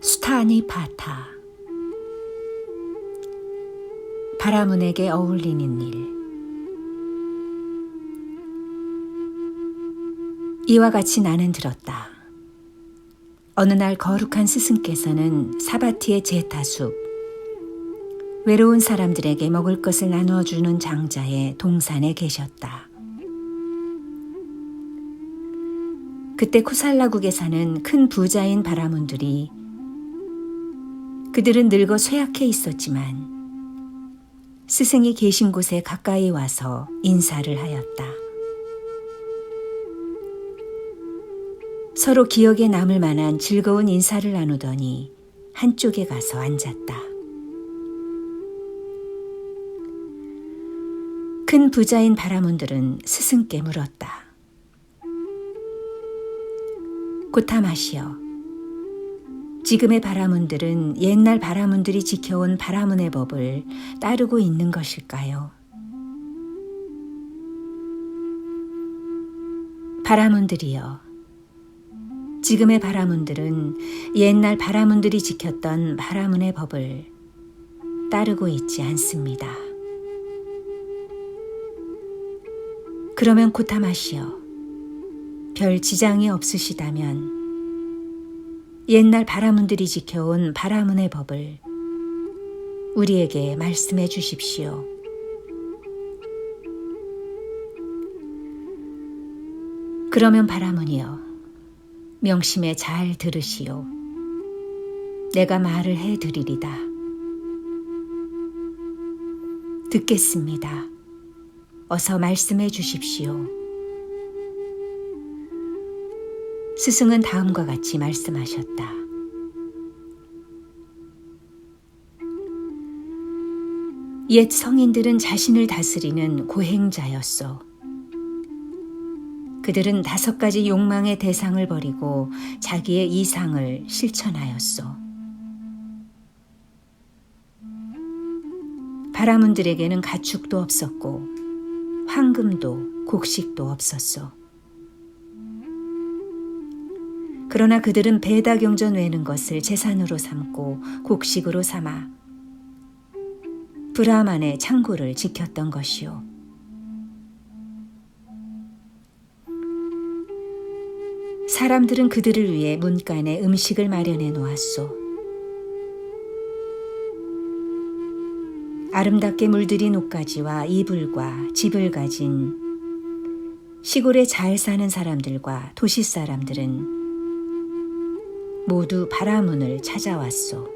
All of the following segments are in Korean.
수타니파타. 바라문에게 어울리는 일. 이와 같이 나는 들었다. 어느 날 거룩한 스승께서는 사바티의 제타숲, 외로운 사람들에게 먹을 것을 나누어주는 장자의 동산에 계셨다. 그때 쿠살라국에 사는 큰 부자인 바라문들이, 그들은 늙어 쇠약해 있었지만 스승이 계신 곳에 가까이 와서 인사를 하였다. 서로 기억에 남을 만한 즐거운 인사를 나누더니 한쪽에 가서 앉았다. 큰 부자인 바라문들은 스승께 물었다. 고타마시여, 지금의 바라문들은 옛날 바라문들이 지켜온 바라문의 법을 따르고 있는 것일까요? 바라문들이여, 지금의 바라문들은 옛날 바라문들이 지켰던 바라문의 법을 따르고 있지 않습니다. 그러면 고타마시여, 별 지장이 없으시다면 옛날 바라문들이 지켜온 바라문의 법을 우리에게 말씀해 주십시오. 그러면 바라문이여, 명심에 잘 들으시오. 내가 말을 해드리리다. 듣겠습니다. 어서 말씀해 주십시오. 스승은 다음과 같이 말씀하셨다. 옛 성인들은 자신을 다스리는 고행자였소. 그들은 5가지 욕망의 대상을 버리고 자기의 이상을 실천하였소. 바라문들에게는 가축도 없었고 황금도 곡식도 없었소. 그러나 그들은 베다경전 외는 것을 재산으로 삼고 곡식으로 삼아 브라만의 창고를 지켰던 것이요. 사람들은 그들을 위해 문간에 음식을 마련해 놓았소. 아름답게 물들인 옷가지와 이불과 집을 가진 시골에 잘 사는 사람들과 도시 사람들은 모두 바라문을 찾아왔소.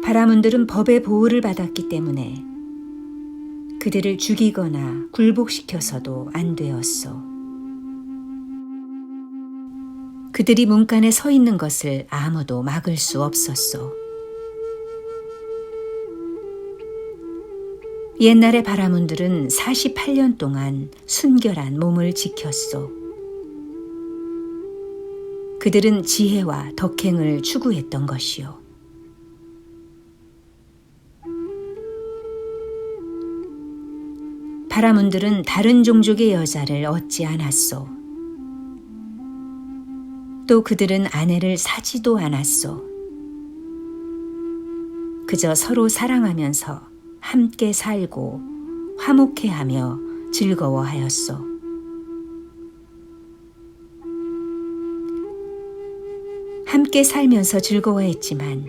바라문들은 법의 보호를 받았기 때문에 그들을 죽이거나 굴복시켜서도 안 되었소. 그들이 문간에 서 있는 것을 아무도 막을 수 없었소. 옛날의 바라문들은 48년 동안 순결한 몸을 지켰소. 그들은 지혜와 덕행을 추구했던 것이요. 바라문들은 다른 종족의 여자를 얻지 않았소. 또 그들은 아내를 사지도 않았소. 그저 서로 사랑하면서 함께 살고 화목해하며 즐거워하였소. 함께 살면서 즐거워했지만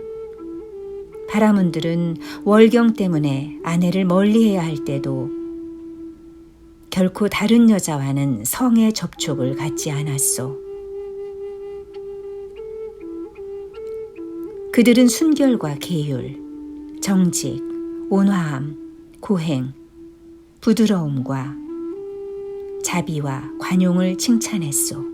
바라문들은 월경 때문에 아내를 멀리해야 할 때도 결코 다른 여자와는 성의 접촉을 갖지 않았소. 그들은 순결과 계율, 정직, 온화함, 고행, 부드러움과 자비와 관용을 칭찬했소.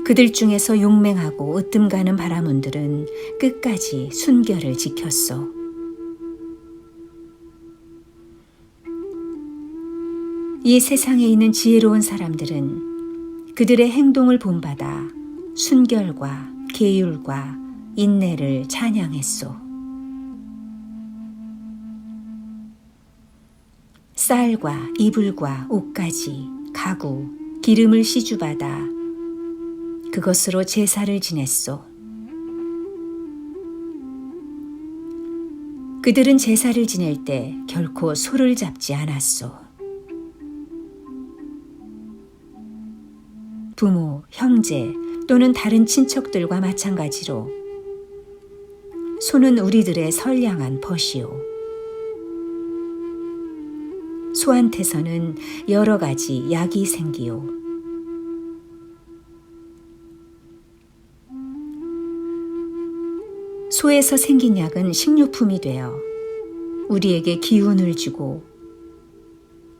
그들 중에서 용맹하고 으뜸 가는 바라문들은 끝까지 순결을 지켰소. 이 세상에 있는 지혜로운 사람들은 그들의 행동을 본받아 순결과 계율과 인내를 찬양했소. 쌀과 이불과 옷가지, 가구, 기름을 시주받아 그것으로 제사를 지냈소. 그들은 제사를 지낼 때 결코 소를 잡지 않았소. 부모, 형제 또는 다른 친척들과 마찬가지로 소는 우리들의 선량한 벗이요. 소한테서는 여러 가지 약이 생기요. 소에서 생긴 약은 식료품이 되어 우리에게 기운을 주고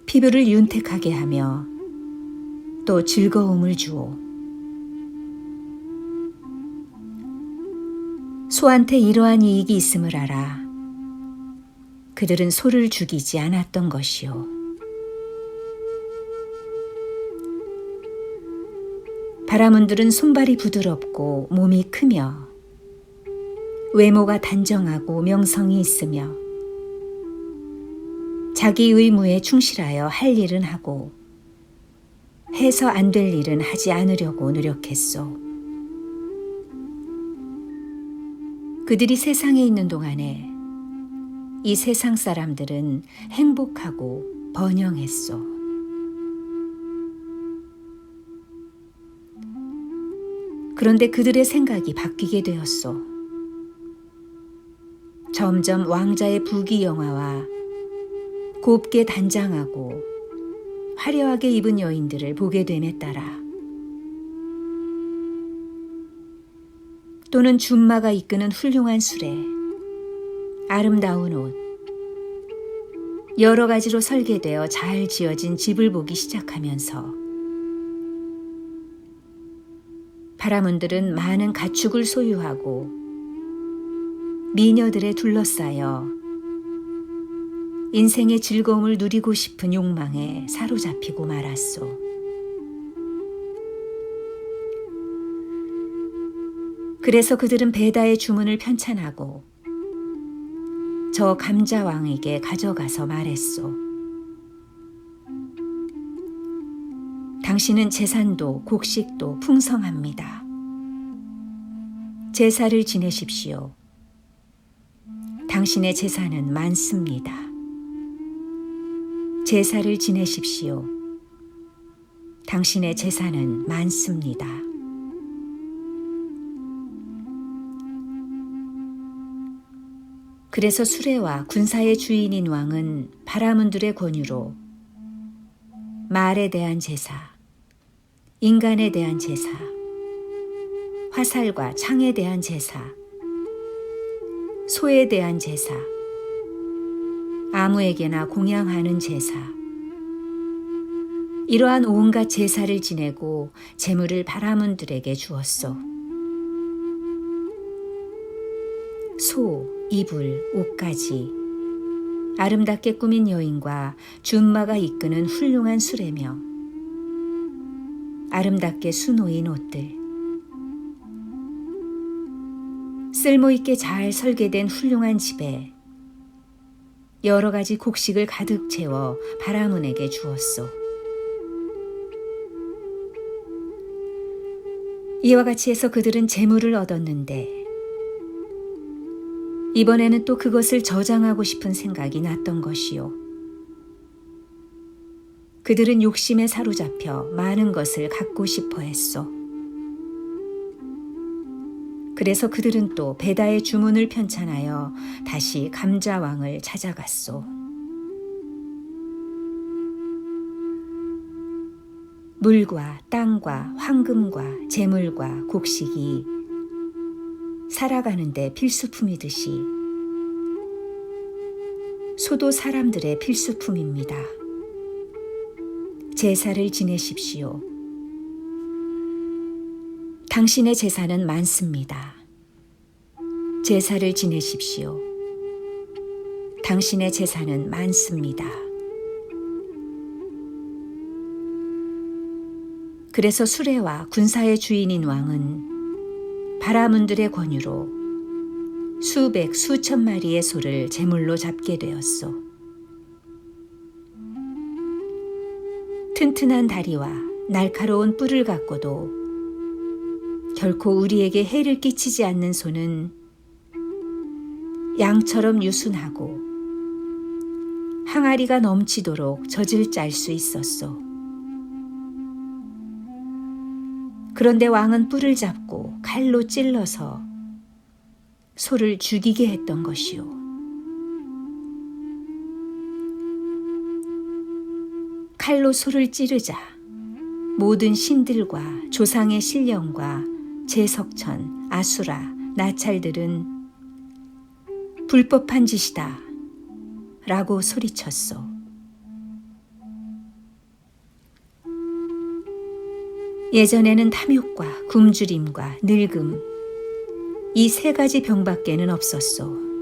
피부를 윤택하게 하며 또 즐거움을 주오. 소한테 이러한 이익이 있음을 알아 그들은 소를 죽이지 않았던 것이요. 바라문들은 손발이 부드럽고 몸이 크며 외모가 단정하고 명성이 있으며 자기 의무에 충실하여 할 일은 하고 해서 안 될 일은 하지 않으려고 노력했소. 그들이 세상에 있는 동안에 이 세상 사람들은 행복하고 번영했소. 그런데 그들의 생각이 바뀌게 되었소. 점점 왕자의 부귀영화와 곱게 단장하고 화려하게 입은 여인들을 보게 됨에 따라 또는 줌마가 이끄는 훌륭한 수레, 아름다운 옷, 여러 가지로 설계되어 잘 지어진 집을 보기 시작하면서 바라문들은 많은 가축을 소유하고 미녀들에 둘러싸여 인생의 즐거움을 누리고 싶은 욕망에 사로잡히고 말았소. 그래서 그들은 베다의 주문을 편찬하고 저 감자왕에게 가져가서 말했소. 당신은 재산도 곡식도 풍성합니다. 제사를 지내십시오. 당신의 재산은 많습니다. 제사를 지내십시오. 당신의 재산은 많습니다. 그래서 수레와 군사의 주인인 왕은 바라문들의 권유로 말에 대한 제사, 인간에 대한 제사, 화살과 창에 대한 제사, 소에 대한 제사, 아무에게나 공양하는 제사, 이러한 온갖 제사를 지내고 재물을 바라문들에게 주었소. 소, 이불, 옷가지, 아름답게 꾸민 여인과 줌마가 이끄는 훌륭한 수레며 아름답게 수놓인 옷들, 쓸모있게 잘 설계된 훌륭한 집에 여러 가지 곡식을 가득 채워 바라문에게 주었소. 이와 같이 해서 그들은 재물을 얻었는데 이번에는 또 그것을 저장하고 싶은 생각이 났던 것이요. 그들은 욕심에 사로잡혀 많은 것을 갖고 싶어 했소. 그래서 그들은 또 베다의 주문을 편찬하여 다시 감자왕을 찾아갔소. 물과 땅과 황금과 재물과 곡식이 살아가는데 필수품이듯이 소도 사람들의 필수품입니다. 제사를 지내십시오. 당신의 제사는 많습니다. 제사를 지내십시오. 당신의 제사는 많습니다. 그래서 수레와 군사의 주인인 왕은 바라문들의 권유로 수백 수천 마리의 소를 제물로 잡게 되었소. 튼튼한 다리와 날카로운 뿔을 갖고도 결코 우리에게 해를 끼치지 않는 손은 양처럼 유순하고 항아리가 넘치도록 젖을 짤 수 있었소. 그런데 왕은 뿔을 잡고 칼로 찔러서 소를 죽이게 했던 것이요. 칼로 소를 찌르자 모든 신들과 조상의 신령과 제석천, 아수라, 나찰들은 불법한 짓이다 라고 소리쳤소. 예전에는 탐욕과 굶주림과 늙음 이 세 가지 병밖에는 없었소.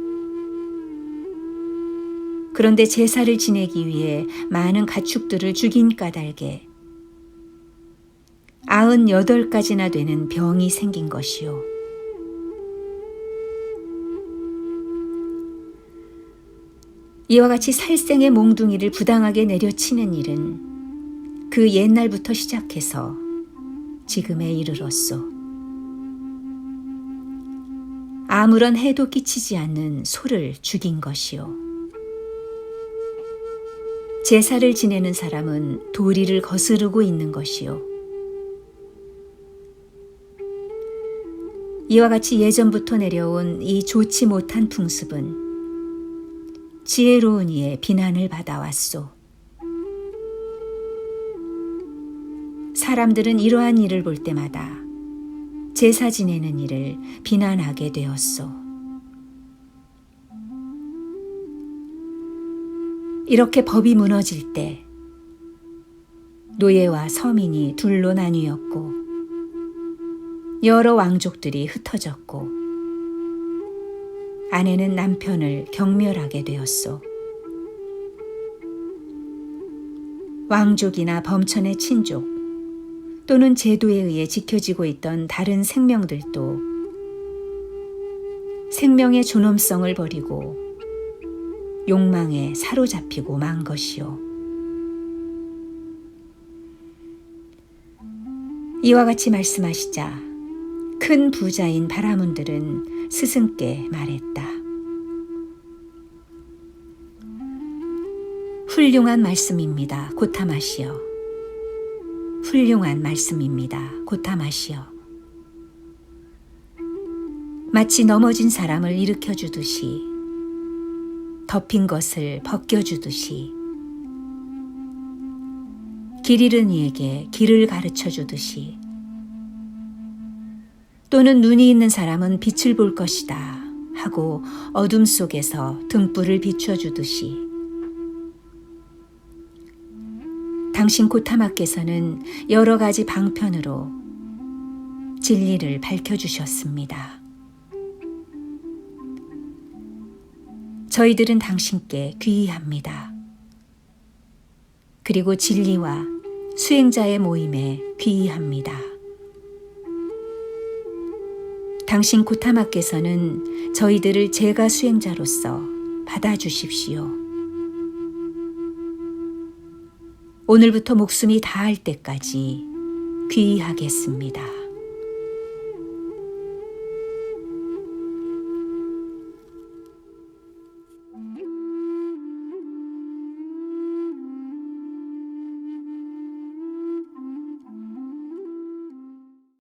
그런데 제사를 지내기 위해 많은 가축들을 죽인 까닭에 98가지나 되는 병이 생긴 것이요. 이와 같이 살생의 몽둥이를 부당하게 내려치는 일은 그 옛날부터 시작해서 지금에 이르렀소. 아무런 해도 끼치지 않는 소를 죽인 것이요. 제사를 지내는 사람은 도리를 거스르고 있는 것이요. 이와 같이 예전부터 내려온 이 좋지 못한 풍습은 지혜로운 이의 비난을 받아왔소. 사람들은 이러한 일을 볼 때마다 제사 지내는 일을 비난하게 되었소. 이렇게 법이 무너질 때 노예와 서민이 둘로 나뉘었고 여러 왕족들이 흩어졌고 아내는 남편을 경멸하게 되었소. 왕족이나 범천의 친족 또는 제도에 의해 지켜지고 있던 다른 생명들도 생명의 존엄성을 버리고 욕망에 사로잡히고 만 것이요. 이와 같이 말씀하시자 큰 부자인 바라문들은 스승께 말했다. 훌륭한 말씀입니다. 고타마시여. 훌륭한 말씀입니다. 고타마시여. 마치 넘어진 사람을 일으켜주듯이 덮인 것을 벗겨주듯이 길 잃은 이에게 길을 가르쳐주듯이 또는 눈이 있는 사람은 빛을 볼 것이다 하고 어둠 속에서 등불을 비춰주듯이 당신 고타마께서는 여러 가지 방편으로 진리를 밝혀주셨습니다. 저희들은 당신께 귀의합니다. 그리고 진리와 수행자의 모임에 귀의합니다. 당신 고타마께서는 저희들을 제가 수행자로서 받아주십시오. 오늘부터 목숨이 다할 때까지 귀의하겠습니다.